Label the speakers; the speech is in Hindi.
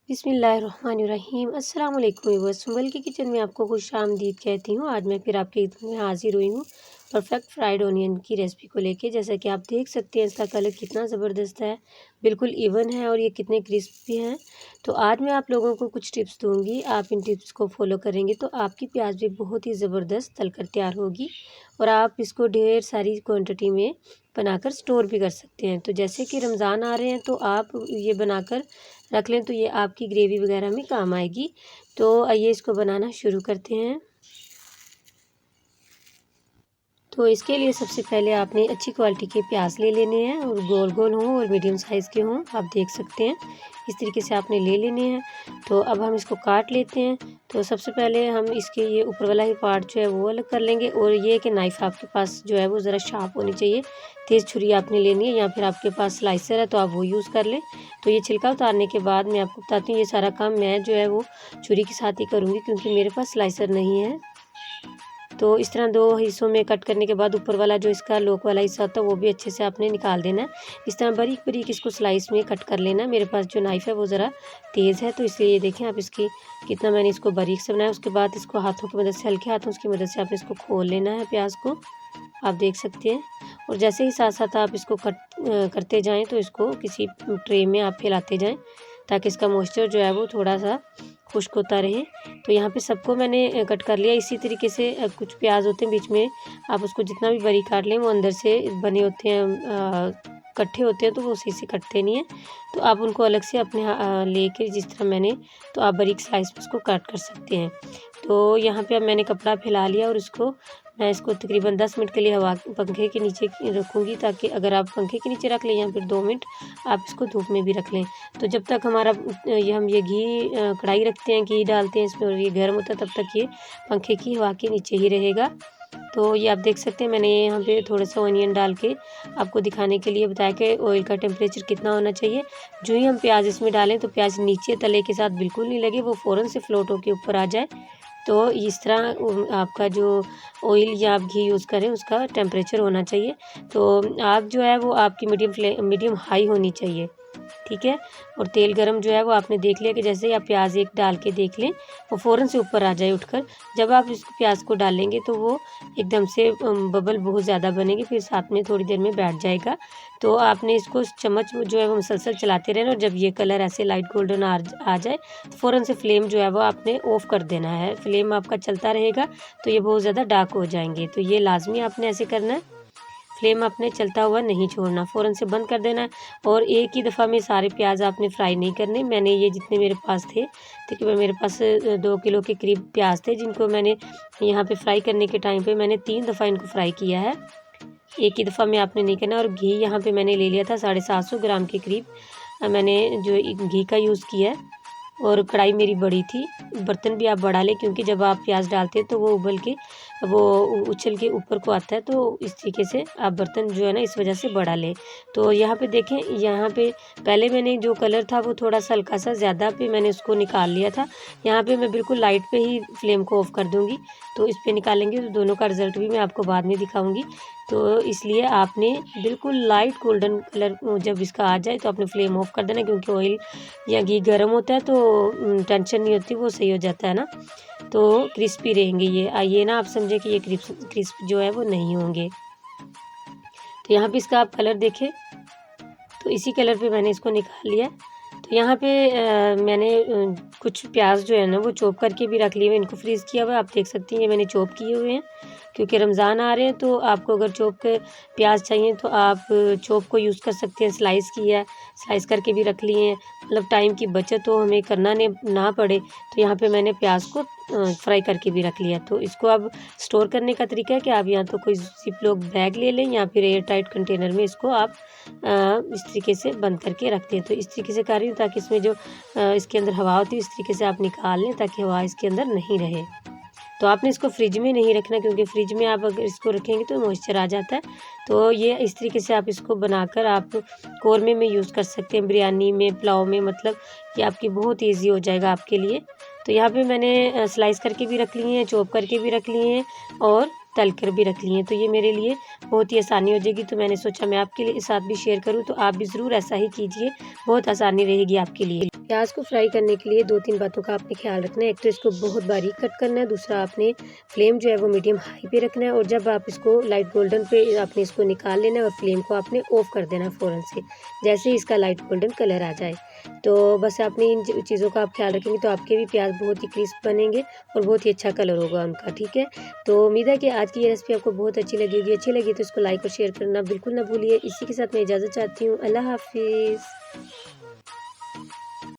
Speaker 1: बिस्मिल्लाहिर्रहमानिर्रहीम। अस्सलाम वालेकुम व्यूअर्स, संभल की किचन में आपको खुश आमदीद कहती हूँ। आज मैं फिर आपके में हाजिर हुई हूँ परफेक्ट फ्राइड ऑनियन की रेसिपी को लेके। जैसा कि आप देख सकते हैं इसका कलर कितना ज़बरदस्त है, बिल्कुल इवन है और ये कितने क्रिस्पी हैं। तो आज मैं आप लोगों को कुछ टिप्स दूँगी, आप इन टिप्स को फॉलो करेंगे तो आपकी प्याज भी बहुत ही ज़बरदस्त तलकर तैयार होगी और आप इसको ढेर सारी क्वांटिटी में बनाकर स्टोर भी कर सकते हैं। तो जैसे कि रमज़ान आ रहे हैं तो आप ये बनाकर रख लें तो ये आपकी ग्रेवी वगैरह में काम आएगी। तो आइए इसको बनाना शुरू करते हैं। तो इसके लिए सबसे पहले आपने अच्छी क्वालिटी के प्याज ले लेने हैं और गोल गोल हों और मीडियम साइज़ के हों, आप देख सकते हैं इस तरीके से आपने ले लेने हैं। तो अब हम इसको काट लेते हैं। तो सबसे पहले हम इसके ये ऊपर वाला ही पार्ट जो है वो अलग कर लेंगे और ये कि नाइफ़ आपके पास जो है वो ज़रा शार्प होनी चाहिए, तेज़ छुरी आपने लेनी है या फिर आपके पास स्लाइसर है तो आप वो यूज़ कर लें। तो ये छिलका उतारने के बाद मैं आपको बताती हूँ, ये सारा काम मैं जो है वो छुरी के साथ ही करूँगी क्योंकि मेरे पास स्लाइसर नहीं है। तो इस तरह दो हिस्सों में कट करने के बाद ऊपर वाला जो इसका लोक वाला हिस्सा होता है वो भी अच्छे से आपने निकाल देना है। इस तरह बारीक बारीक इसको स्लाइस में कट कर लेना है। मेरे पास जो नाइफ़ है वो ज़रा तेज़ है तो इसलिए ये देखें आप इसकी कितना मैंने इसको बारीक से बनाया। उसके बाद इसको हाथों की मदद से, हल्के हाथों की मदद से आपने इसको खोल लेना है प्याज को, आप देख सकते हैं। और जैसे ही साथ साथ आप इसको करते जाएँ तो इसको किसी ट्रे में आप फैलाते जाएँ ताकि इसका मॉइस्चर जो है वो थोड़ा सा खुश्क होता रहे। तो यहाँ पे सबको मैंने कट कर लिया। इसी तरीके से कुछ प्याज होते हैं बीच में, आप उसको जितना भी बारीक काट लें वो अंदर से बने होते हैं, इकट्ठे होते हैं तो वो सही से कटते नहीं हैं। तो आप उनको अलग से अपने लेके जिस तरह मैंने, तो आप बारीक स्लाइस में उसको कट कर सकते हैं। तो यहाँ पे अब मैंने कपड़ा फैला लिया और मैं इसको तकरीबन 10 मिनट के लिए हवा पंखे के नीचे रखूँगी, ताकि अगर आप पंखे के नीचे रख लें या फिर 2 मिनट आप इसको धूप में भी रख लें। तो जब तक हमारा हम ये घी कढ़ाई रखते हैं, घी डालते हैं इसमें और ये गर्म होता है तब तक ये पंखे की हवा के नीचे ही रहेगा। तो ये आप देख सकते हैं मैंने यहाँ पे थोड़ा-सा ऑनियन डाल के आपको दिखाने के लिए बताया कि ऑयल का टेम्परेचर कितना होना चाहिए। जो ही हम प्याज इसमें डालें तो प्याज नीचे तले के साथ बिल्कुल नहीं लगे, वो फ़ौरन से फ्लोट होके ऊपर आ जाए। तो इस तरह आपका जो ऑयल या आप घी यूज़ करें उसका टेम्परेचर होना चाहिए। तो आग जो है वो आपकी मीडियम हाई होनी चाहिए, ठीक है। और तेल गरम जो है वो आपने देख लिया कि जैसे ही आप प्याज एक डाल के देख लें वो फ़ौरन से ऊपर आ जाए उठकर। जब आप इस प्याज को डालेंगे तो वो एकदम से बबल बहुत ज़्यादा बनेगी, फिर साथ में थोड़ी देर में बैठ जाएगा। तो आपने इसको चम्मच जो है वो मुसलसल चलाते रहना और जब ये कलर ऐसे लाइट गोल्डन आ जाए तो फ़ौरन से फ्लेम जो है वो आपने ऑफ़ कर देना है। फ्लेम आपका चलता रहेगा तो ये बहुत ज़्यादा डार्क हो जाएंगे, तो ये लाजमी आपने ऐसे करना है। फ्लेम आपने चलता हुआ नहीं छोड़ना, फ़ौरन से बंद कर देना है। और एक ही दफ़ा में सारे प्याज आपने फ्राई नहीं करने। मैंने ये जितने मेरे पास थे, तकरीबन मेरे पास 2 किलो के करीब प्याज थे, जिनको मैंने यहाँ पे फ्राई करने के टाइम पे मैंने 3 दफ़ा इनको फ्राई किया है। एक ही दफ़ा में आपने नहीं करना। और घी यहाँ पे मैंने ले लिया था 750 ग्राम के करीब, मैंने जो घी का यूज़ किया है। और कढ़ाई मेरी बड़ी थी, बर्तन भी आप बड़ा लें क्योंकि जब आप प्याज डालते हैं तो वो उबल के वो उछल के ऊपर को आता है। तो इस तरीके से आप बर्तन जो है ना इस वजह से बड़ा लें। तो यहाँ पे देखें, यहाँ पे पहले मैंने जो कलर था वो थोड़ा सा हल्का सा ज़्यादा पे मैंने उसको निकाल लिया था। यहाँ पे मैं बिल्कुल लाइट पे ही फ्लेम को ऑफ़ कर दूँगी। तो इस पे निकालेंगे तो दोनों का रिज़ल्ट भी मैं आपको बाद में दिखाऊँगी। तो इसलिए आपने बिल्कुल लाइट गोल्डन कलर जब इसका आ जाए तो आपने फ्लेम ऑफ़ कर देना, क्योंकि ऑयल या घी गर्म होता है तो टेंशन नहीं होती, वो सही हो जाता है ना। तो क्रिस्पी रहेंगे ये ना आप समझे कि ये क्रिस्प जो है वो नहीं होंगे। तो यहाँ पे इसका आप कलर देखें, तो इसी कलर पे मैंने इसको निकाल लिया। तो यहाँ पे मैंने कुछ प्याज जो है ना वो चॉप करके भी रख लिए हुए, इनको फ्रीज़ किया हुआ है, आप देख सकती हैं ये मैंने चॉप किए हुए हैं। क्योंकि रमज़ान आ रहे हैं तो आपको अगर चॉप के प्याज चाहिए तो आप चॉप को यूज़ कर सकते हैं। स्लाइस किया है, स्लाइस करके भी रख लिए हैं, मतलब टाइम की बचत हो, हमें करना ना पड़े। तो यहाँ पे मैंने प्याज को फ्राई करके भी रख लिया। तो इसको अब स्टोर करने का तरीका है कि आप या तो कोई ज़िप-लॉक बैग ले लें या फिर एयर टाइट कंटेनर में इसको आप इस तरीके से बंद करके रख दें। तो इस तरीके से कर रही हूँ ताकि इसमें जो इसके अंदर हवा होती है इस तरीके से आप निकाल लें ताकि हवा इसके अंदर नहीं रहे। तो आपने इसको फ्रिज में नहीं रखना, क्योंकि फ्रिज में आप अगर इसको रखेंगे तो मॉइस्चर आ जाता है। तो ये इस तरीके से आप इसको बनाकर आप कौरमे में यूज़ कर सकते हैं, बिरयानी में, पुलाव में, मतलब ये आपकी बहुत ईज़ी हो जाएगा आपके लिए। तो यहाँ पे मैंने स्लाइस करके भी रख लिए हैं, चॉप करके भी रख लिए हैं और तल कर भी रख लिए हैं। तो ये मेरे लिए बहुत ही आसानी हो जाएगी, तो मैंने सोचा मैं आपके लिए साथ भी शेयर करूँ। तो आप भी ज़रूर ऐसा ही कीजिए, बहुत आसानी रहेगी आपके लिए। प्याज को फ्राई करने के लिए 2-3 बातों का आपने ख्याल रखना है। एक तो इसको बहुत बारीक कट करना है, दूसरा आपने फ्लेम जो है वो मीडियम हाई पे रखना है और जब आप इसको लाइट गोल्डन पे आपने इसको निकाल लेना है और फ्लेम को आपने ऑफ कर देना है फ़ौरन से, जैसे ही इसका लाइट गोल्डन कलर आ जाए। तो बस आपने इन चीज़ों का आप ख्याल रखेंगे तो आपके भी प्याज बहुत ही क्रिस्प बनेंगे और बहुत ही अच्छा कलर होगा उनका, ठीक है। तो उम्मीद है कि आज की ये रेसिपी आपको बहुत अच्छी लगेगी। अच्छी लगी तो इसको लाइक और शेयर करना बिल्कुल ना भूलिए। इसी के साथ मैं इजाज़त चाहती हूँ। अल्लाह हाफ़िज़।